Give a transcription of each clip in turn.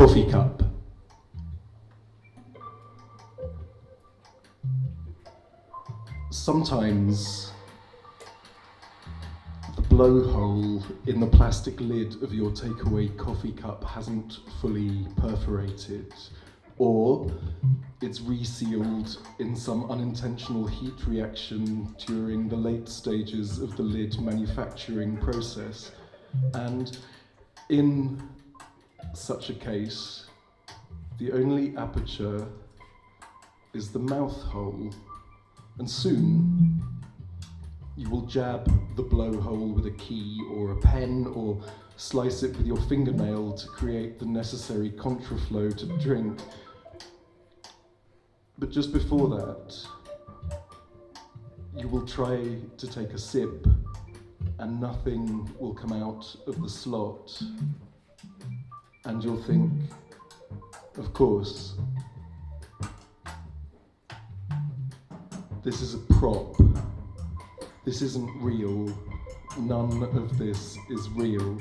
coffee cup. Sometimes the blowhole in the plastic lid of your takeaway coffee cup hasn't fully perforated, or it's resealed in some unintentional heat reaction during the late stages of the lid manufacturing process. And in such a case, the only aperture is the mouth hole, and soon you will jab the blowhole with a key or a pen, or slice it with your fingernail to create the necessary contraflow to drink. But just before that, you will try to take a sip, and nothing will come out of the slot. And you'll think, of course, this is a prop. This isn't real. None of this is real.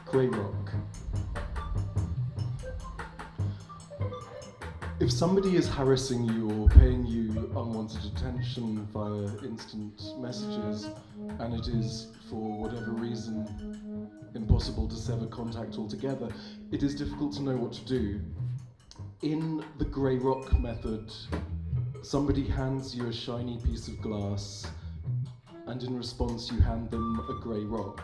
Grey rock. If somebody is harassing you or paying you unwanted attention via instant messages, and it is, for whatever reason, impossible to sever contact altogether, it is difficult to know what to do. In the grey rock method, somebody hands you a shiny piece of glass, and in response you hand them a grey rock.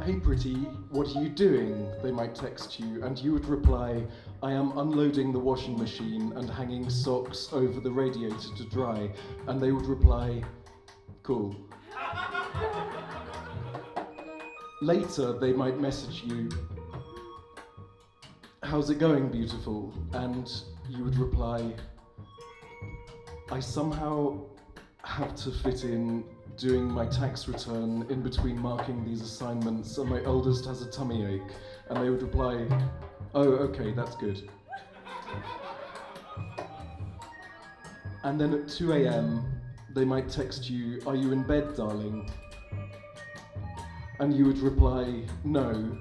"Hey pretty, what are you doing?" they might text you, and you would reply, "I am unloading the washing machine and hanging socks over the radiator to dry." And they would reply, "Cool." Later, they might message you, "How's it going, beautiful?" And you would reply, "I somehow have to fit in doing my tax return in between marking these assignments, and my oldest has a tummy ache." And they would reply, "Oh, okay, that's good." And then at 2 a.m, they might text you, "Are you in bed, darling?" And you would reply, "No,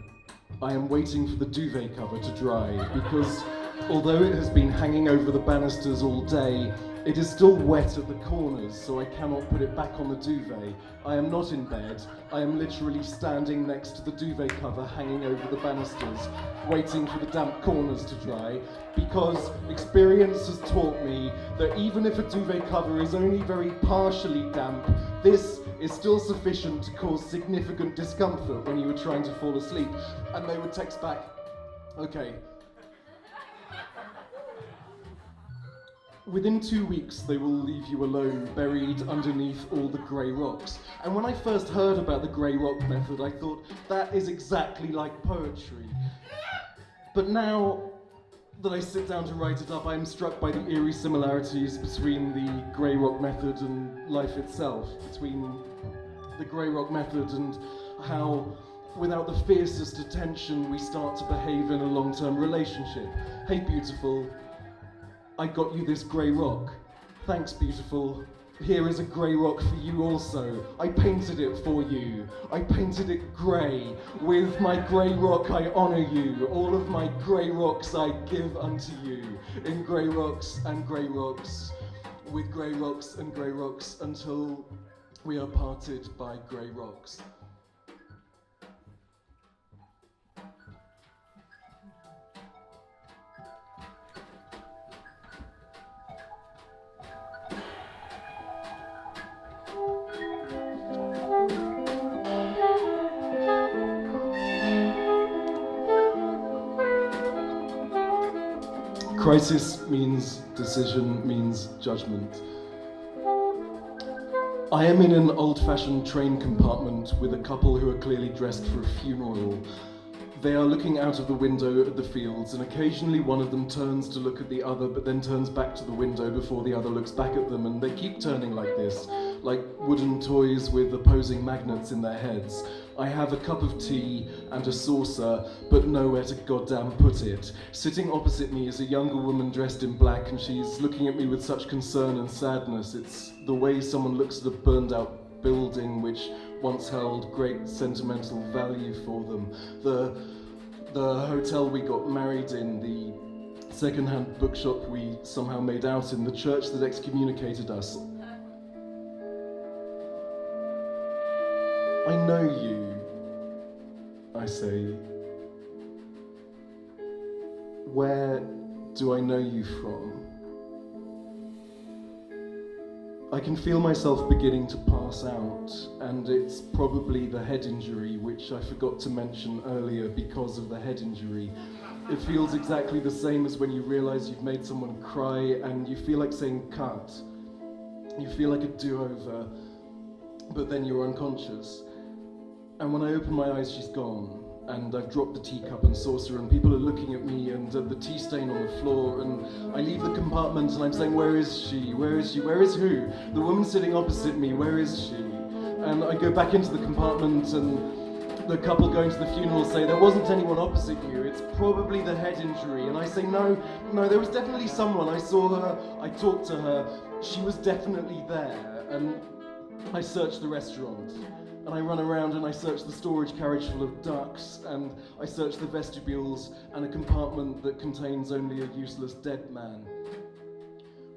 I am waiting for the duvet cover to dry, because although it has been hanging over the banisters all day, it is still wet at the corners, so I cannot put it back on the duvet. I am not in bed. I am literally standing next to the duvet cover hanging over the banisters, waiting for the damp corners to dry, because experience has taught me that even if a duvet cover is only very partially damp, this is still sufficient to cause significant discomfort when you are trying to fall asleep." And they would text back, "Okay." Within 2 weeks, they will leave you alone, buried underneath all the grey rocks. And when I first heard about the grey rock method, I thought, that is exactly like poetry. But now that I sit down to write it up, I am struck by the eerie similarities between the grey rock method and life itself, between the grey rock method and how, without the fiercest attention, we start to behave in a long-term relationship. "Hey, beautiful, I got you this grey rock. Thanks, beautiful. Here is a grey rock for you also. I painted it for you. I painted it grey. With my grey rock I honour you. All of my grey rocks I give unto you. In grey rocks and grey rocks, with grey rocks and grey rocks, until we are parted by grey rocks." Crisis means decision, means judgment. I am in an old-fashioned train compartment with a couple who are clearly dressed for a funeral. They are looking out of the window at the fields, and occasionally one of them turns to look at the other, but then turns back to the window before the other looks back at them, and they keep turning like this, like wooden toys with opposing magnets in their heads. I have a cup of tea and a saucer, but nowhere to goddamn put it. Sitting opposite me is a younger woman dressed in black, and she's looking at me with such concern and sadness. It's the way someone looks at a burned out building which once held great sentimental value for them. The hotel we got married in, the second-hand bookshop we somehow made out in, the church that excommunicated us. I know you, I say. Where do I know you from? I can feel myself beginning to pass out, and it's probably the head injury, which I forgot to mention earlier because of the head injury. It feels exactly the same as when you realize you've made someone cry and you feel like saying cut. You feel like a do-over, but then you're unconscious. And when I open my eyes, she's gone, and I've dropped the teacup and saucer, and people are looking at me, and the tea stain on the floor, and I leave the compartment, and I'm saying, where is she? Where is she? Where is who? The woman sitting opposite me, where is she? And I go back into the compartment, and the couple going to the funeral say, there wasn't anyone opposite you, it's probably the head injury. And I say, no, there was definitely someone. I saw her, I talked to her, she was definitely there. And I search the restaurant. And I run around and I search the storage carriage full of ducks, and I search the vestibules and a compartment that contains only a useless dead man.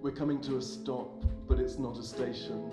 We're coming to a stop, but it's not a station.